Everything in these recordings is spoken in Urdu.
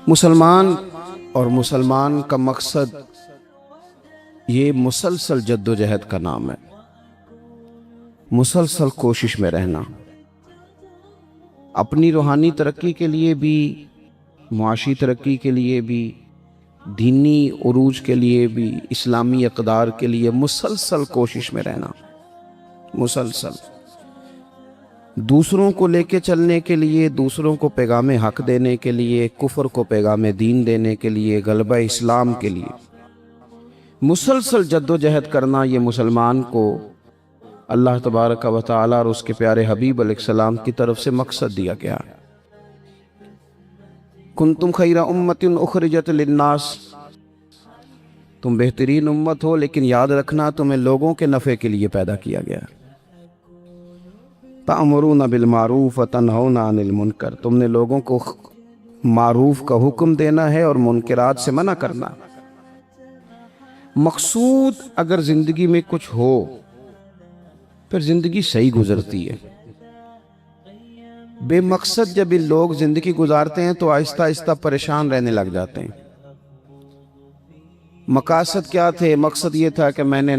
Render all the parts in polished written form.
مسلمان اور مسلمان کا مقصد یہ مسلسل جد و جہد کا نام ہے، مسلسل کوشش میں رہنا، اپنی روحانی ترقی کے لیے بھی، معاشی ترقی کے لیے بھی، دینی عروج کے لیے بھی، اسلامی اقدار کے لیے مسلسل کوشش میں رہنا، مسلسل دوسروں کو لے کے چلنے کے لیے، دوسروں کو پیغام حق دینے کے لیے، کفر کو پیغام دین دینے کے لیے، غلبہ اسلام کے لیے مسلسل جد و جہد کرنا، یہ مسلمان کو اللہ تبارک و تعالیٰ اور اس کے پیارے حبیب علیہ السلام کی طرف سے مقصد دیا گیا۔ کنتم خیر امت اخرجت للناس، تم بہترین امت ہو، لیکن یاد رکھنا تمہیں لوگوں کے نفع کے لیے پیدا کیا گیا۔ تأمرون بالمعروف وتنہون عن المنکر، تم نے لوگوں کو معروف کا حکم دینا ہے اور منکرات سے منع کرنا۔ مقصود اگر زندگی میں کچھ ہو پھر زندگی صحیح گزرتی ہے۔ بے مقصد جب یہ لوگ زندگی گزارتے ہیں تو آہستہ آہستہ پریشان رہنے لگ جاتے ہیں۔ مقاصد کیا تھے؟ مقصد یہ تھا کہ میں نے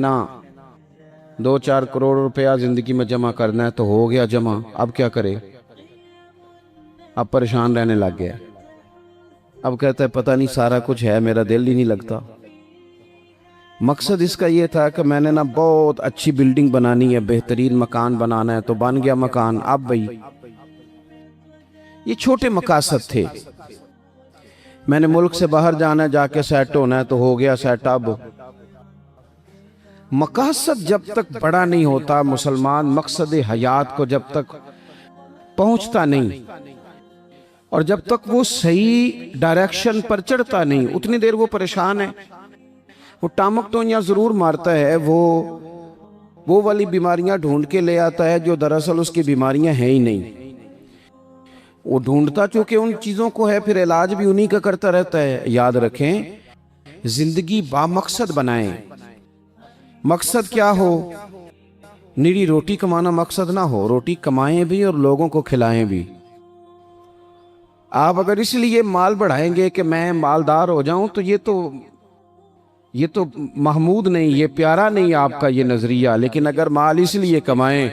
2-4 کروڑ روپیہ زندگی میں جمع کرنا ہے، تو ہو گیا جمع، اب کیا کرے؟ اب پریشان رہنے لگ گیا، اب کہتا ہے پتہ نہیں سارا کچھ ہے، میرا دل ہی نہیں لگتا۔ مقصد اس کا یہ تھا کہ میں نے بہت اچھی بلڈنگ بنانی ہے، بہترین مکان بنانا ہے، تو بن گیا مکان۔ اب بھائی یہ چھوٹے مقاصد تھے۔ میں نے ملک سے باہر جانا ہے، جا کے سیٹ ہونا ہے، تو ہو گیا سیٹ۔ اب مقاصد جب تک بڑا نہیں ہوتا، مسلمان مقصد حیات کو جب تک پہنچتا نہیں اور جب تک وہ صحیح ڈائریکشن پر چڑھتا نہیں، اتنی دیر وہ پریشان ہے۔ وہ ٹامک ٹونیاں ضرور مارتا ہے، وہ والی بیماریاں ڈھونڈ کے لے آتا ہے جو دراصل اس کی بیماریاں ہیں ہی نہیں۔ وہ ڈھونڈتا چونکہ ان چیزوں کو ہے، پھر علاج بھی انہی کا کرتا رہتا ہے۔ یاد رکھیں، زندگی با مقصد بنائیں۔ مقصد کیا ہو؟ نیری روٹی کمانا مقصد نہ ہو، روٹی کمائیں بھی اور لوگوں کو کھلائیں بھی۔ آپ اگر اس لیے مال بڑھائیں گے کہ میں مالدار ہو جاؤں، تو یہ تو محمود نہیں، یہ پیارا نہیں آپ کا یہ نظریہ۔ لیکن اگر مال اس لیے کمائیں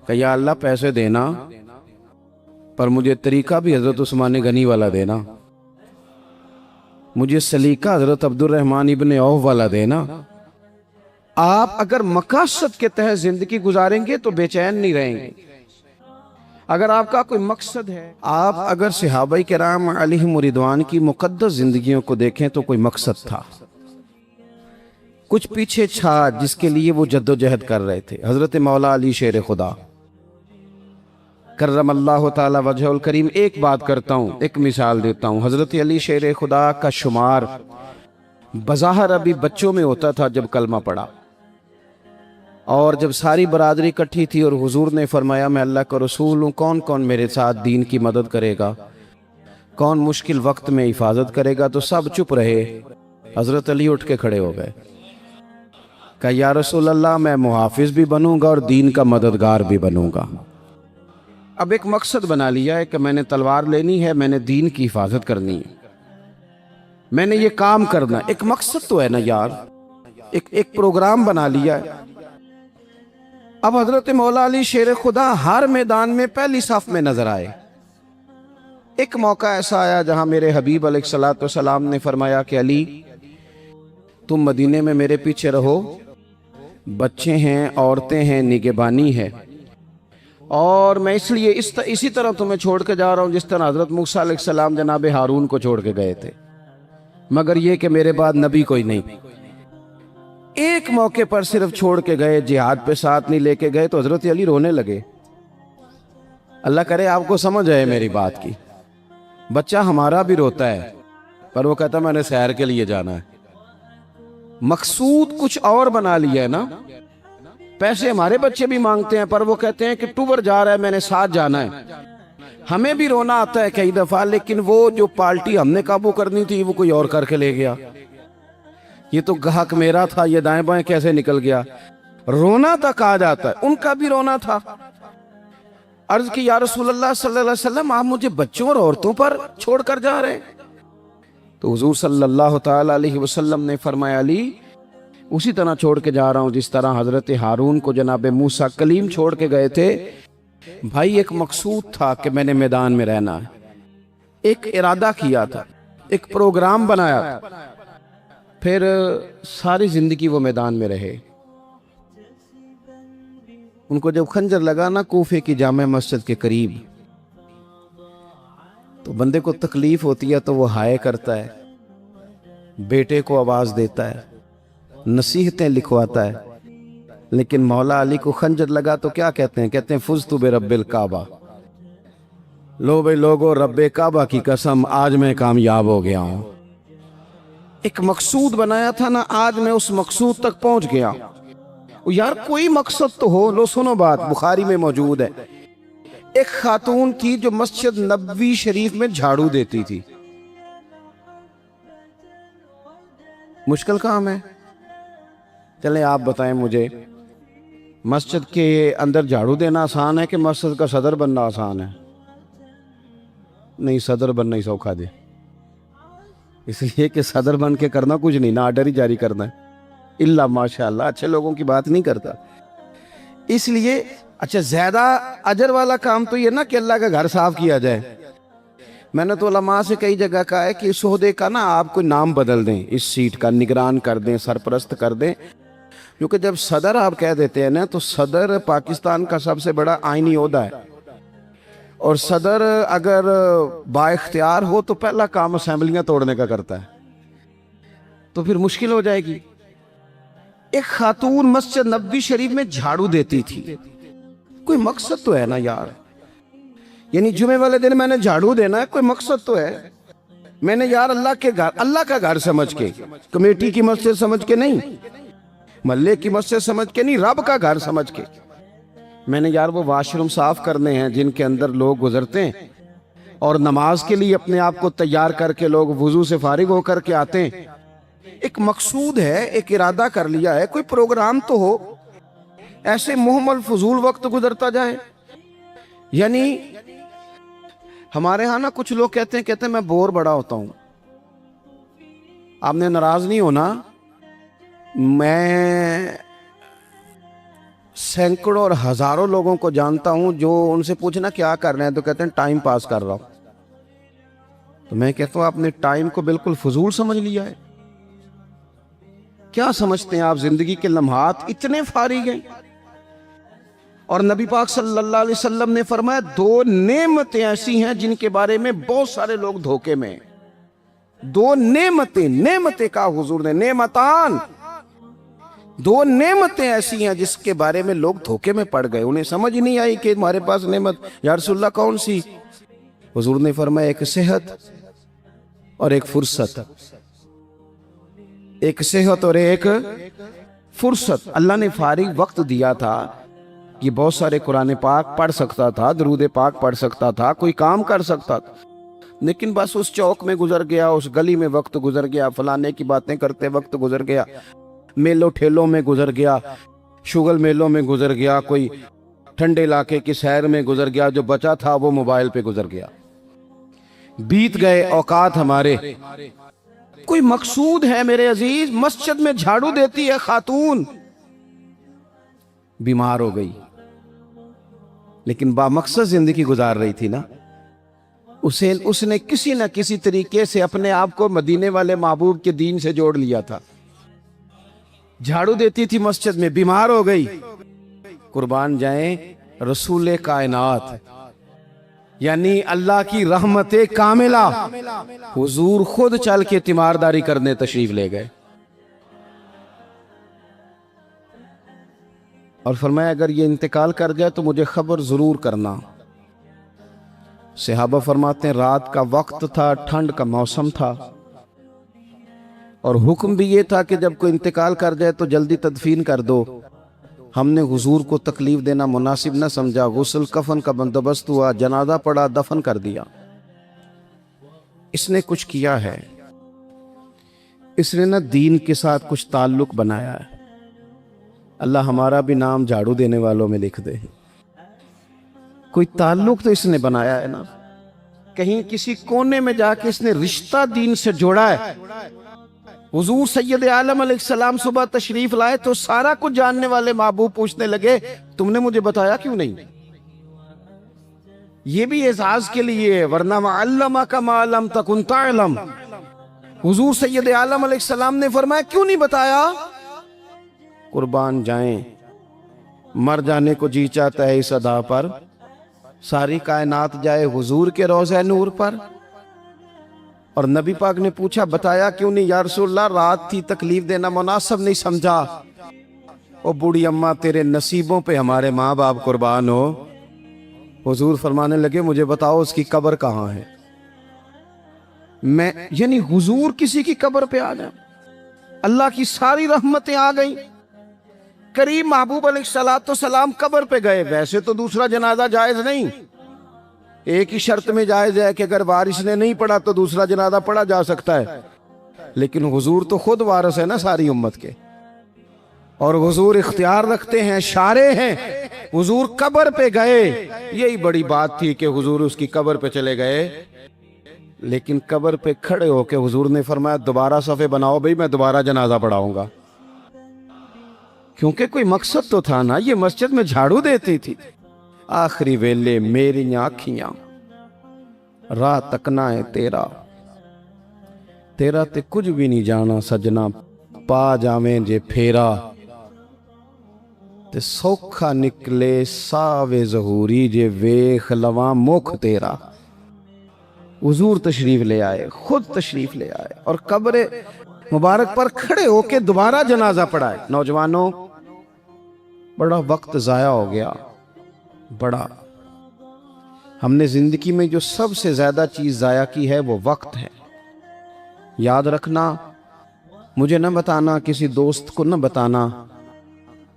کہ یا اللہ پیسے دینا، پر مجھے طریقہ بھی حضرت عثمان غنی والا دینا، مجھے سلیقہ حضرت عبد الرحمن ابن عوف والا دینا۔ آپ اگر مقاصد کے تحت زندگی گزاریں گے تو بے چین نہیں رہیں گے۔ اگر آپ کا کوئی مقصد ہے، آپ اگر صحابہ کرام علیہم رضوان کی مقدس زندگیوں کو دیکھیں تو کوئی مقصد تھا، کچھ پیچھے چھا جس کے لیے وہ جد و جہد کر رہے تھے۔ حضرت مولا علی شیر خدا کرم اللہ تعالی وجہ الکریم، ایک بات کرتا ہوں، ایک مثال دیتا ہوں۔ حضرت علی شیر خدا کا شمار بظاہر ابھی بچوں میں ہوتا تھا جب کلمہ پڑھا، اور جب ساری برادری اکٹھی تھی اور حضور نے فرمایا میں اللہ کا رسول ہوں، کون کون میرے ساتھ دین کی مدد کرے گا، کون مشکل وقت میں حفاظت کرے گا، تو سب چپ رہے۔ حضرت علی اٹھ کے کھڑے ہو گئے، کہا یا رسول اللہ میں محافظ بھی بنوں گا اور دین کا مددگار بھی بنوں گا۔ اب ایک مقصد بنا لیا ہے کہ میں نے تلوار لینی ہے، میں نے دین کی حفاظت کرنی ہے، میں نے یہ کام کرنا۔ ایک مقصد تو ہے نا یار، ایک پروگرام بنا لیا ہے۔ اب حضرت مولا علی شیر خدا ہر میدان میں پہلی صف میں نظر آئے۔ ایک موقع ایسا آیا جہاں میرے حبیب علیہ السلام نے فرمایا کہ علی تم مدینے میں میرے پیچھے رہو، بچے ہیں، عورتیں ہیں، نگہبانی ہے، اور میں اس لیے اسی طرح تمہیں چھوڑ کے جا رہا ہوں جس طرح حضرت موسیٰ علیہ السلام جناب ہارون کو چھوڑ کے گئے تھے، مگر یہ کہ میرے بعد نبی کوئی نہیں۔ ایک موقع پر صرف چھوڑ کے گئے، جہاد پہ ساتھ نہیں لے کے گئے، تو حضرت علی رونے لگے۔ اللہ کرے آپ کو سمجھ آئے میری بات کی۔ بچہ ہمارا بھی روتا ہے، پر وہ کہتا میں نے سیر کے لیے جانا ہے۔ مقصود کچھ اور بنا لیا ہے نا۔ پیسے ہمارے بچے بھی مانگتے ہیں، پر وہ کہتے ہیں کہ ٹور جا رہا ہے، میں نے ساتھ جانا ہے۔ ہمیں بھی رونا آتا ہے کئی دفعہ، لیکن وہ جو پارٹی ہم نے قابو کرنی تھی وہ کوئی اور کر کے لے گیا۔ یہ تو گاہک میرا تھا، یہ دائیں بائیں کیسے نکل گیا۔ رونا تک آ جاتا ہے، ان کا بھی رونا تھا۔ عرض کی یا رسول اللہ صلی اللہ علیہ وسلم آپ مجھے بچوں اور عورتوں پر چھوڑ کر جا رہے ہیں؟ تو حضور صلی اللہ تعالی علیہ وسلم نے فرمایا علی اسی طرح چھوڑ کے جا رہا ہوں جس طرح حضرت ہارون کو جناب موسیٰ کلیم چھوڑ کے گئے تھے۔ بھائی ایک مقصود تھا کہ میں نے میدان میں رہنا ہے، ایک ارادہ کیا تھا، ایک پروگرام بنایا، پھر ساری زندگی وہ میدان میں رہے۔ ان کو جب خنجر لگا نا کوفے کی جامع مسجد کے قریب، تو بندے کو تکلیف ہوتی ہے تو وہ ہائے کرتا ہے، بیٹے کو آواز دیتا ہے، نصیحتیں لکھواتا ہے، لیکن مولا علی کو خنجر لگا تو کیا کہتے ہیں؟ کہتے ہیں فزت برب الکعبہ، لو بھائی لوگو رب کعبہ کی قسم آج میں کامیاب ہو گیا ہوں۔ ایک مقصود بنایا تھا نا، آج میں اس مقصود تک پہنچ گیا۔ یار کوئی مقصد تو ہو۔ لو سنو بات، بخاری میں موجود ہے، ایک خاتون تھی جو مسجد نبوی شریف میں جھاڑو دیتی تھی۔ مشکل کام ہے؟ چلیں آپ بتائیں مجھے، مسجد کے اندر جھاڑو دینا آسان ہے کہ مسجد کا صدر بننا آسان ہے؟ نہیں، صدر بننا ہی سوکھا دے، اس لیے کہ صدر بن کے کرنا کچھ نہیں، نہ آرڈر ہی جاری کرنا ہے، اللہ ماشاءاللہ اچھے لوگوں کی بات نہیں کرتا۔ اس لیے اچھا زیادہ اجر والا کام تو یہ نا کہ اللہ کا گھر صاف کیا جائے۔ میں نے تو علماء سے کئی جگہ کہا ہے کہ اس عہدے کا نا آپ کوئی نام بدل دیں، اس سیٹ کا نگران کر دیں، سرپرست کر دیں، کیونکہ جب صدر آپ کہہ دیتے ہیں نا تو صدر پاکستان کا سب سے بڑا آئینی عہدہ ہے، اور صدر اگر با اختیار ہو تو پہلا کام اسمبلیاں توڑنے کا کرتا ہے، تو پھر مشکل ہو جائے گی۔ ایک خاتون مسجد نبوی شریف میں جھاڑو دیتی تھی، کوئی مقصد تو ہے نا یار، یعنی جمعے والے دن میں نے جھاڑو دینا ہے، کوئی مقصد تو ہے۔ میں نے یار اللہ کے گھر، اللہ کا گھر سمجھ کے، کمیٹی کی مسجد سمجھ کے نہیں، محلے کی مسجد سمجھ کے نہیں، رب کا گھر سمجھ کے میں نے یار وہ واش روم صاف کرنے ہیں جن کے اندر لوگ گزرتے ہیں، اور نماز کے لیے اپنے آپ کو تیار کر کے لوگ وضو سے فارغ ہو کر کے آتے ہیں۔ ایک مقصود ہے، ایک ارادہ کر لیا ہے، کوئی پروگرام تو ہو، ایسے محمل فضول وقت گزرتا جائے۔ یعنی ہمارے ہاں نا کچھ لوگ کہتے ہیں میں بور بڑا ہوتا ہوں۔ آپ نے ناراض نہیں ہونا، میں سینکڑوں اور ہزاروں لوگوں کو جانتا ہوں جو ان سے پوچھنا کیا کر رہے ہیں تو کہتے ہیں ٹائم پاس کر رہا ہوں۔ تو میں کہتا ہوں آپ نے ٹائم کو بالکل فضول سمجھ لیا ہے۔ کیا سمجھتے ہیں آپ زندگی کے لمحات اتنے فارغ ہیں؟ اور نبی پاک صلی اللہ علیہ وسلم نے فرمایا دو نعمتیں ایسی ہیں جن کے بارے میں بہت سارے لوگ دھوکے میں ہیں۔ دو نعمتیں کہا حضور نے، نعمتان، دو نعمتیں ایسی ہیں جس کے بارے میں لوگ دھوکے میں پڑ گئے، انہیں سمجھ نہیں آئی کہ ہمارے پاس نعمت، یا رسول اللہ کون سی؟ حضور نے فرمایا ایک صحت اور ایک فرصت، ایک صحت اور ایک فرصت۔ اللہ نے فارغ وقت دیا تھا، یہ بہت سارے قرآن پاک پڑھ سکتا تھا، درود پاک پڑھ سکتا تھا، کوئی کام کر سکتا تھا، لیکن بس اس چوک میں گزر گیا، اس گلی میں وقت گزر گیا، فلانے کی باتیں کرتے وقت گزر گیا، میلوں ٹھیلوں میں گزر گیا، شغل میلوں میں گزر گیا، کوئی ٹھنڈے علاقے کی سیر میں گزر گیا، جو بچا تھا وہ موبائل پہ گزر گیا، بیت گئے اوقات ہمارے۔ کوئی مقصود ہے میرے عزیز؟ مسجد میں جھاڑو دیتی ہے خاتون، بیمار ہو گئی، لیکن با مقصد زندگی گزار رہی تھی نا، اس نے کسی نہ کسی طریقے سے اپنے آپ کو مدینے والے محبوب کے دین سے جوڑ لیا تھا۔ جھاڑو دیتی تھی مسجد میں، بیمار ہو گئی، قربان جائیں رسول کائنات یعنی اللہ کی رحمت کاملہ، حضور خود چل کے تیمارداری کرنے تشریف لے گئے، اور فرمایا اگر یہ انتقال کر جائے تو مجھے خبر ضرور کرنا۔ صحابہ فرماتے ہیں رات کا وقت تھا، ٹھنڈ کا موسم تھا، اور حکم بھی یہ تھا کہ جب کوئی انتقال کر جائے تو جلدی تدفین کر دو۔ ہم نے حضور کو تکلیف دینا مناسب نہ سمجھا، غسل کفن کا بندوبست ہوا، جنازہ پڑا، دفن کر دیا۔ اس نے کچھ کیا ہے، اس نے نہ دین کے ساتھ کچھ تعلق بنایا ہے۔ اللہ ہمارا بھی نام جھاڑو دینے والوں میں لکھ دے، کوئی تعلق تو اس نے بنایا ہے نا۔ کہیں کسی کونے میں جا کے اس نے رشتہ دین سے جوڑا ہے. حضور سید عالم علیہ السلام صبح تشریف لائے تو سارا کچھ جاننے والے محبوب پوچھنے لگے تم نے مجھے بتایا کیوں نہیں. یہ بھی اعزاز کے لیے ہے، ورنہ وَعَلَّمَكَ مَا لَمْ تَكُنْ تَعْلَمْ. حضور سید عالم علیہ السلام نے فرمایا کیوں نہیں بتایا؟ قربان جائیں، مر جانے کو جی چاہتا ہے اس ادا پر، ساری کائنات جائے حضور کے روضہ نور پر. اور نبی پاک نے پوچھا بتایا کیوں نہیں؟ یا رسول اللہ رات تھی، تکلیف دینا مناسب نہیں سمجھا. او بوڑھی اماں تیرے نصیبوں پہ ہمارے ماں باپ قربان ہو. حضور فرمانے لگے مجھے بتاؤ اس کی قبر کہاں ہے. میں یعنی حضور کسی کی قبر پہ آ جائیں، اللہ کی ساری رحمتیں آ گئیں. کریم محبوب علیہ السلام قبر پہ گئے. ویسے تو دوسرا جنازہ جائز نہیں، ایک ہی شرط میں جائز ہے کہ اگر وارث نے نہیں پڑھا تو دوسرا جنازہ پڑھا جا سکتا ہے. لیکن حضور تو خود وارث ہے نا ساری امت کے، اور حضور اختیار رکھتے ہیں، شارع ہیں. حضور قبر پہ گئے، یہی بڑی بات تھی کہ حضور اس کی قبر پہ چلے گئے. لیکن قبر پہ کھڑے ہو کے حضور نے فرمایا دوبارہ صفے بناؤ بھئی، میں دوبارہ جنازہ پڑھاؤں گا. کیونکہ کوئی مقصد تو تھا نا. یہ مسجد میں جھاڑو دیتی تھی. آخری ویلے میری آنکھیاں راہ تکنا ہے تیرا، تیرا تے کچھ بھی نہیں جانا سجنا، پا جاویں جے پھیرا تے سوکھا نکلے ساوے ظہوری جے ویخ لواں مکھ تیرا. حضور تشریف لے آئے، خود تشریف لے آئے اور قبر مبارک پر کھڑے ہو کے دوبارہ جنازہ پڑھائے. نوجوانوں بڑا وقت ضائع ہو گیا، بڑا. ہم نے زندگی میں جو سب سے زیادہ چیز ضائع کی ہے وہ وقت ہے. یاد رکھنا، مجھے نہ بتانا، کسی دوست کو نہ بتانا،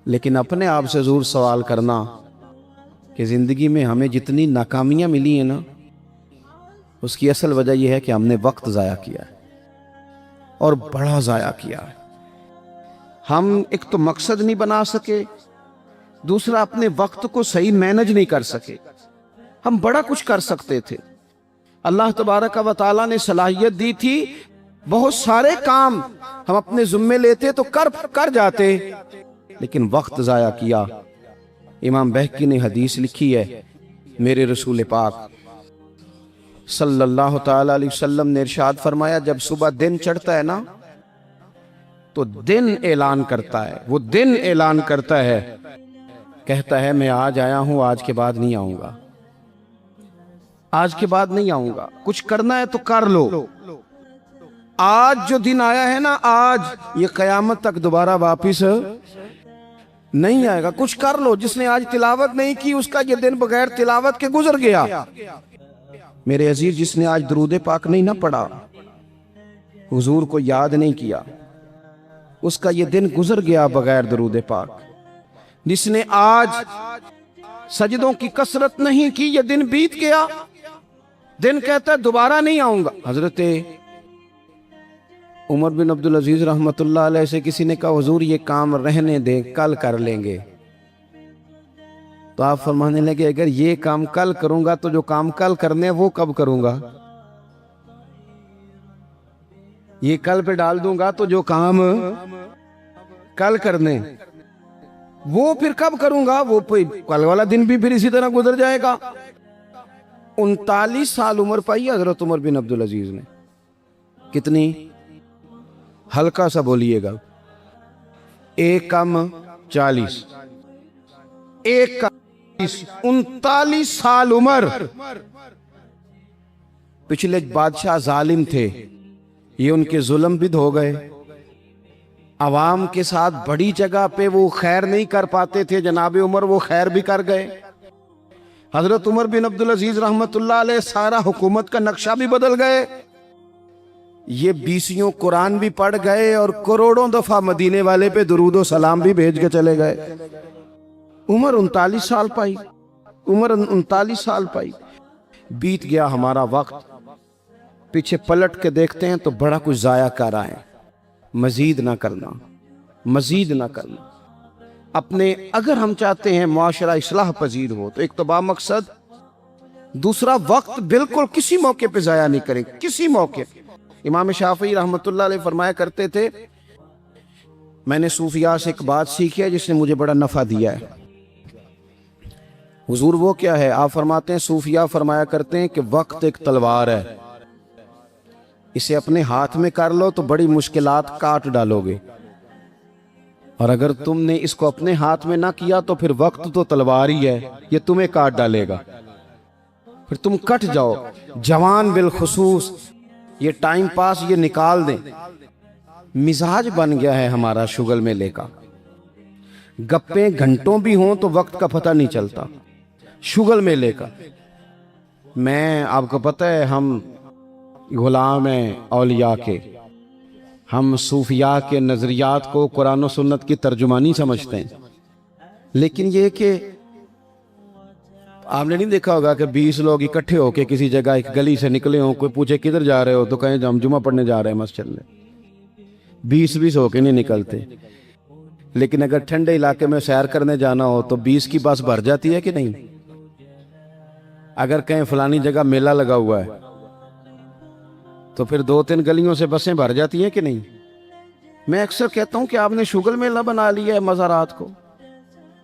لیکن اپنے آپ سے ضرور سوال کرنا کہ زندگی میں ہمیں جتنی ناکامیاں ملی ہیں نا، اس کی اصل وجہ یہ ہے کہ ہم نے وقت ضائع کیا ہے، اور بڑا ضائع کیا ہے. ہم ایک تو مقصد نہیں بنا سکے، دوسرا اپنے وقت کو صحیح مینج نہیں کر سکے. ہم بڑا کچھ کر سکتے تھے، اللہ تبارک و تعالیٰ نے صلاحیت دی تھی، بہت سارے کام ہم اپنے ذمے لیتے تو کر جاتے، لیکن وقت ضائع کیا. امام بہقی نے حدیث لکھی ہے، میرے رسول پاک صلی اللہ تعالیٰ علیہ وسلم نے ارشاد فرمایا جب صبح دن چڑھتا ہے نا تو دن اعلان کرتا ہے، وہ دن اعلان کرتا ہے، کہتا ہے میں آج آیا ہوں، آج کے بعد نہیں آؤں گا، آج کے بعد نہیں آؤں گا. کچھ کرنا ہے تو کر لو. آج جو دن آیا ہے نا، آج یہ قیامت تک دوبارہ واپس نہیں آئے گا. کچھ کر لو. جس نے آج تلاوت نہیں کی اس کا یہ دن بغیر تلاوت کے گزر گیا. میرے عزیز، جس نے آج درود پاک نہیں نہ پڑھا، حضور کو یاد نہیں کیا، اس کا یہ دن گزر گیا بغیر درود پاک. جس نے آج سجدوں کی کثرت نہیں کی، یہ دن بیت گیا. دن کہتا ہے دوبارہ نہیں آؤں گا. حضرت عمر بن عبدالعزیز رحمت اللہ علیہ سے کسی نے کہا حضور یہ کام رہنے دیں، کل کر لیں گے. تو آپ فرمانے لگے اگر یہ کام کل کروں گا تو جو کام کل کرنے وہ کب کروں گا؟ یہ کل پہ ڈال دوں گا تو جو کام کل کرنے وہ پھر کب کروں گا؟ وہ کل والا دن بھی پھر اسی طرح گزر جائے گا. 39 سال عمر پائی حضرت عمر بن عبدالعزیز نے. کتنی؟ ہلکا سا بولیے گا. 1 کم 40، 1 کم 39 سال عمر. پچھلے بادشاہ ظالم تھے، یہ ان کے ظلم بھی ہو گئے. عوام کے ساتھ بڑی جگہ پہ وہ خیر نہیں کر پاتے تھے، جناب عمر وہ خیر بھی کر گئے. حضرت عمر بن عبدالعزیز رحمت اللہ علیہ سارا حکومت کا نقشہ بھی بدل گئے. یہ 20 قرآن بھی پڑھ گئے اور کروڑوں دفعہ مدینے والے پہ درود و سلام بھی بھیج کے چلے گئے. عمر 39 سال پائی، عمر 39 سال پائی. بیت گیا ہمارا وقت. پیچھے پلٹ کے دیکھتے ہیں تو بڑا کچھ ضائع کر آئے. مزید نہ کرنا، مزید نہ کرنا. اپنے اگر ہم چاہتے ہیں معاشرہ اصلاح پذیر ہو تو ایک تو با مقصد دوسرا وقت بالکل کسی موقع پہ ضائع نہیں کریں، کسی موقع۔ امام شافعی رحمۃ اللہ علیہ فرمایا کرتے تھے میں نے صوفیاء سے ایک بات سیکھی ہے جس نے مجھے بڑا نفع دیا ہے۔ حضور وہ کیا ہے؟ آپ فرماتے ہیں صوفیاء فرمایا کرتے ہیں کہ وقت ایک تلوار ہے، اسے اپنے ہاتھ میں کر لو تو بڑی مشکلات کاٹ ڈالو گے، اور اگر تم نے اس کو اپنے ہاتھ میں نہ کیا تو پھر وقت تو تلوار ہی ہے، یہ تمہیں کاٹ ڈالے گا، پھر تم کٹ جاؤ۔ جوان بالخصوص یہ ٹائم پاس یہ نکال دیں۔ مزاج بن گیا ہے ہمارا شغل میلے کا، گپیں گھنٹوں بھی ہوں تو وقت کا پتہ نہیں چلتا۔ شغل میلے کا میں آپ کو پتہ ہے ہم غلام ہیں اولیاء کے، ہم صوفیاء کے نظریات کو قرآن و سنت کی ترجمانی سمجھتے ہیں، لیکن یہ کہ آپ نے نہیں دیکھا ہوگا کہ 20 لوگ اکٹھے ہو کے کسی جگہ ایک گلی سے نکلے ہوں، کوئی پوچھے کدھر جا رہے ہو تو کہیں ہم جمعہ پڑھنے جا رہے ہیں مسجد میں، 20 ہو کے نہیں نکلتے۔ لیکن اگر ٹھنڈے علاقے میں سیر کرنے جانا ہو تو 20 کی بس بھر جاتی ہے کہ نہیں؟ اگر کہیں فلانی جگہ میلہ لگا ہوا ہے تو پھر 2-3 گلیوں سے بسیں بھر جاتی ہیں کہ نہیں؟ میں اکثر کہتا ہوں کہ آپ نے شغل میلہ بنا لیا ہے مزارات کو،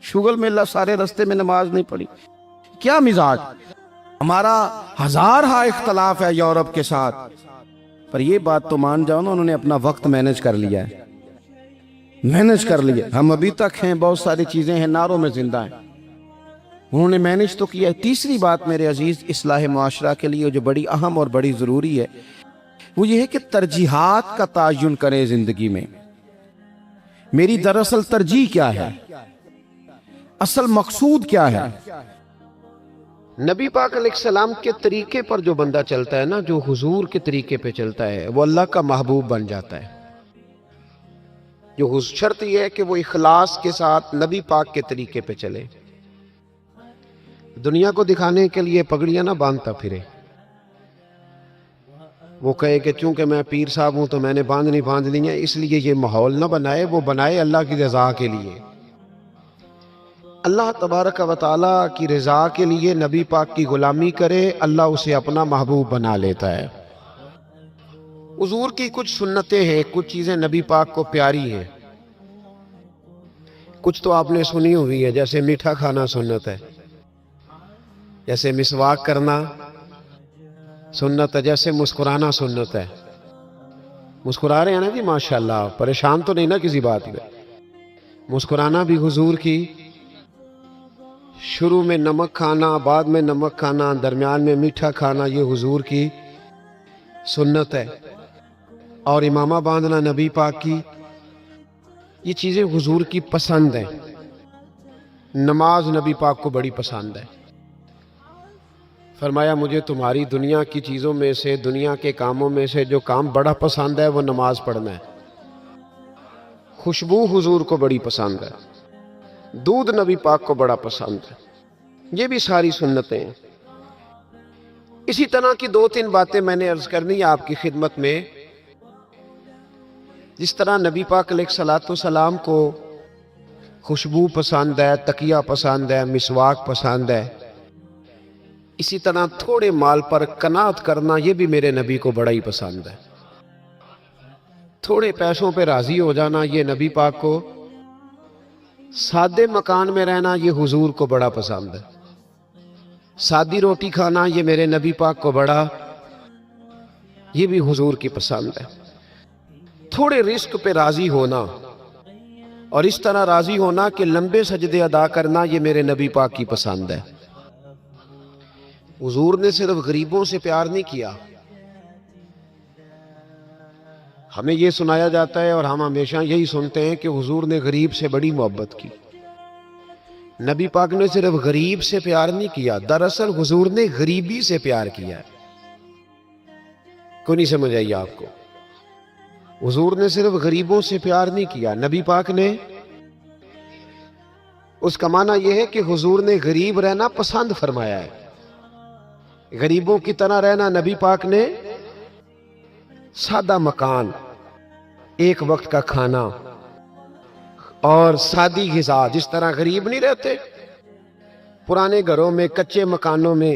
شغل میلہ، سارے رستے میں نماز نہیں پڑھی، کیا مزاج؟ ہمارا ہزارہا اختلاف ہے یورپ کے ساتھ، پر یہ بات تو مان جاؤ نا، انہوں نے اپنا وقت مینج کر لیا ہے، مینج کر لیا۔ ہم ابھی تک ہیں، بہت ساری چیزیں ہیں ناروں میں زندہ ہیں، انہوں نے مینج تو کیا ہے۔ تیسری بات میرے عزیز اصلاح معاشرہ کے لیے جو بڑی اہم اور بڑی ضروری ہے وہ یہ ہے کہ ترجیحات کا تعین کریں زندگی میں۔ میری دراصل ترجیح کیا ہے؟ اصل مقصود کیا ہے؟ نبی پاک علیہ السلام کے طریقے پر جو بندہ چلتا ہے نا، جو حضور کے طریقے پہ چلتا ہے، وہ اللہ کا محبوب بن جاتا ہے۔ جو شرط یہ ہے کہ وہ اخلاص کے ساتھ نبی پاک کے طریقے پہ چلے، دنیا کو دکھانے کے لیے پگڑیاں نہ باندھتا پھرے، وہ کہے کہ چونکہ میں پیر صاحب ہوں تو میں نے باندھ لی ہیں، اس لیے یہ ماحول نہ بنائے، وہ بنائے اللہ کی رضا کے لیے، اللہ تبارک و تعالیٰ کی رضا کے لیے نبی پاک کی غلامی کرے، اللہ اسے اپنا محبوب بنا لیتا ہے۔ حضور کی کچھ سنتیں ہیں، کچھ چیزیں نبی پاک کو پیاری ہیں، کچھ تو آپ نے سنی ہوئی ہے، جیسے میٹھا کھانا سنت ہے، جیسے مسواک کرنا سنت ہے، جیسے مسکرانا سنت ہے۔ مسکرا رہے ہیں نا جی ماشاءاللہ، پریشان تو نہیں نا کسی بات میں؟ مسکرانا بھی حضور کی، شروع میں نمک کھانا، بعد میں نمک کھانا، درمیان میں میٹھا کھانا، یہ حضور کی سنت ہے۔ اور امامہ باندھنا نبی پاک کی، یہ چیزیں حضور کی پسند ہیں۔ نماز نبی پاک کو بڑی پسند ہے، فرمایا مجھے تمہاری دنیا کی چیزوں میں سے، دنیا کے کاموں میں سے جو کام بڑا پسند ہے وہ نماز پڑھنا ہے۔ خوشبو حضور کو بڑی پسند ہے، دودھ نبی پاک کو بڑا پسند ہے، یہ بھی ساری سنتیں ہیں۔ اسی طرح کی 2-3 باتیں میں نے عرض کرنی ہے آپ کی خدمت میں۔ جس طرح نبی پاک علیہ السلام کو خوشبو پسند ہے، تکیہ پسند ہے، مسواک پسند ہے، اسی طرح تھوڑے مال پر قناعت کرنا یہ بھی میرے نبی کو بڑا ہی پسند ہے۔ تھوڑے پیسوں پہ راضی ہو جانا یہ نبی پاک کو، سادے مکان میں رہنا یہ حضور کو بڑا پسند ہے، سادی روٹی کھانا یہ میرے نبی پاک کو بڑا، یہ بھی حضور کی پسند ہے۔ تھوڑے رزق پہ راضی ہونا اور اس طرح راضی ہونا کہ لمبے سجدے ادا کرنا یہ میرے نبی پاک کی پسند ہے۔ حضور نے صرف غریبوں سے پیار نہیں کیا، ہمیں یہ سنایا جاتا ہے اور ہم ہمیشہ یہی سنتے ہیں کہ حضور نے غریب سے بڑی محبت کی۔ نبی پاک نے صرف غریب سے پیار نہیں کیا، دراصل حضور نے غریبی سے پیار کیا ہے۔ کوئی نہیں سمجھ آئی آپ کو؟ حضور نے صرف غریبوں سے پیار نہیں کیا، نبی پاک نے، اس کا معنی یہ ہے کہ حضور نے غریب رہنا پسند فرمایا ہے۔ غریبوں کی طرح رہنا نبی پاک نے، سادہ مکان، ایک وقت کا کھانا اور سادی غذا، جس طرح غریب نہیں رہتے، پرانے گھروں میں، کچے مکانوں میں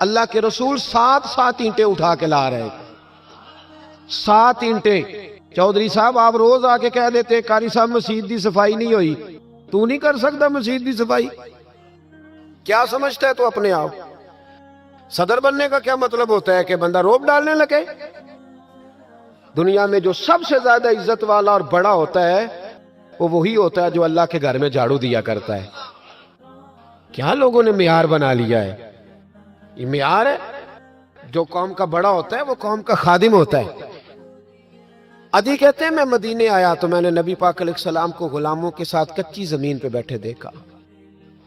اللہ کے رسول 7 اینٹیں اٹھا کے لا رہے 7 اینٹیں. چودھری صاحب آپ روز آ کے کہہ دیتے قاری صاحب مسجد دی صفائی نہیں ہوئی, تو نہیں کر سکتا مسجد دی صفائی؟ کیا سمجھتا ہے تو اپنے آپ؟ صدر بننے کا کیا مطلب ہوتا ہے کہ بندہ روب ڈالنے لگے؟ دنیا میں جو سب سے زیادہ عزت والا اور بڑا ہوتا ہے وہ وہی ہوتا ہے جو اللہ کے گھر میں جھاڑو دیا کرتا ہے. کیا لوگوں نے معیار بنا لیا ہے. یہ معیار ہے. جو قوم کا بڑا ہوتا ہے وہ قوم کا خادم ہوتا ہے. عدی کہتے ہیں میں مدینے آیا تو میں نے نبی پاک علیہ السلام کو غلاموں کے ساتھ کچی زمین پہ بیٹھے دیکھا,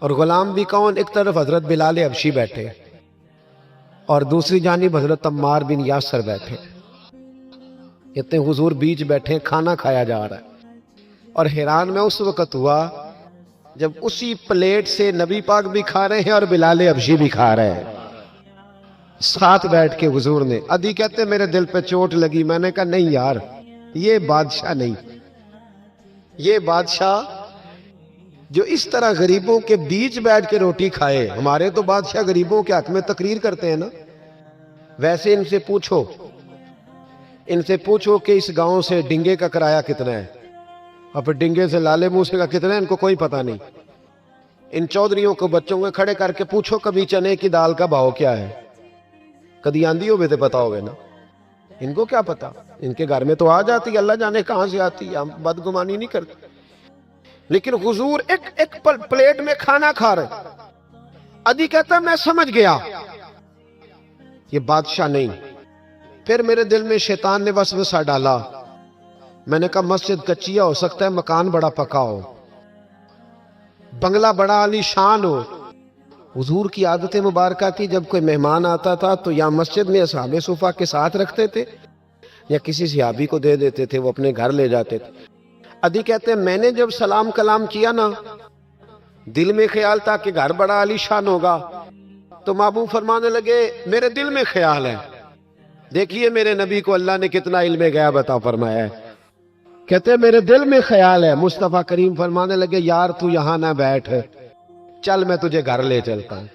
اور غلام بھی کون؟ ایک طرف حضرت بلال حبشی بیٹھے اور دوسری جانب حضرت عمار بن یاسر بیٹھے. کہتے ہیں حضور بیچ بیٹھے, کھانا کھایا جا رہا ہے, اور حیران میں اس وقت ہوا جب اسی پلیٹ سے نبی پاک بھی کھا رہے ہیں اور بلال حبشی بھی کھا رہے ہیں ساتھ بیٹھ کے حضور نے. عدی کہتے ہیں میرے دل پہ چوٹ لگی. میں نے کہا نہیں یار, یہ بادشاہ نہیں. یہ بادشاہ جو اس طرح غریبوں کے بیچ بیٹھ کے روٹی کھائے. ہمارے تو بادشاہ غریبوں کے حق میں تقریر کرتے ہیں نا. ویسے ان سے پوچھو کہ اس گاؤں سے ڈنگے کا کرایہ کتنا ہے, اور پھر ڈنگے سے لالے موسے کا کتنا ہے, ان کو کوئی پتہ نہیں. ان چودھریوں کو بچوں کو کھڑے کر کے پوچھو کبھی چنے کی دال کا بھاؤ کیا ہے. کدی آندھی ہوئے تو پتا ہوگا نا. ان کو کیا پتا, ان کے گھر میں تو آ جاتی, اللہ جانے کہاں سے آتی, ہم بدگمانی نہیں کرتے. لیکن حضور ایک پلیٹ میں کھانا کھا رہے. عدی کہتا میں سمجھ گیا یہ بادشاہ نہیں. پھر میرے دل میں شیطان نے وسوسہ ڈالا. میں نے کہا مسجد کچیا ہو سکتا ہے, مکان بڑا پکا ہو, بنگلہ بڑا عالی شان ہو. حضور کی عادت مبارکہ تھی جب کوئی مہمان آتا تھا تو یا مسجد میں اصحاب صفہ کے ساتھ رکھتے تھے یا کسی صحابی کو دے دیتے تھے, وہ اپنے گھر لے جاتے تھے. عدی کہتے ہیں میں نے جب سلام کلام کیا نا, دل میں خیال تھا کہ گھر بڑا عالی شان ہوگا, تو محبوب فرمانے لگے میرے دل میں خیال ہے. دیکھیے میرے نبی کو اللہ نے کتنا علم غیب عطا فرمایا ہے. کہتے ہیں میرے دل میں خیال ہے. مصطفیٰ کریم فرمانے لگے یار تو یہاں نہ بیٹھ, چل میں تجھے گھر لے چلتا ہوں.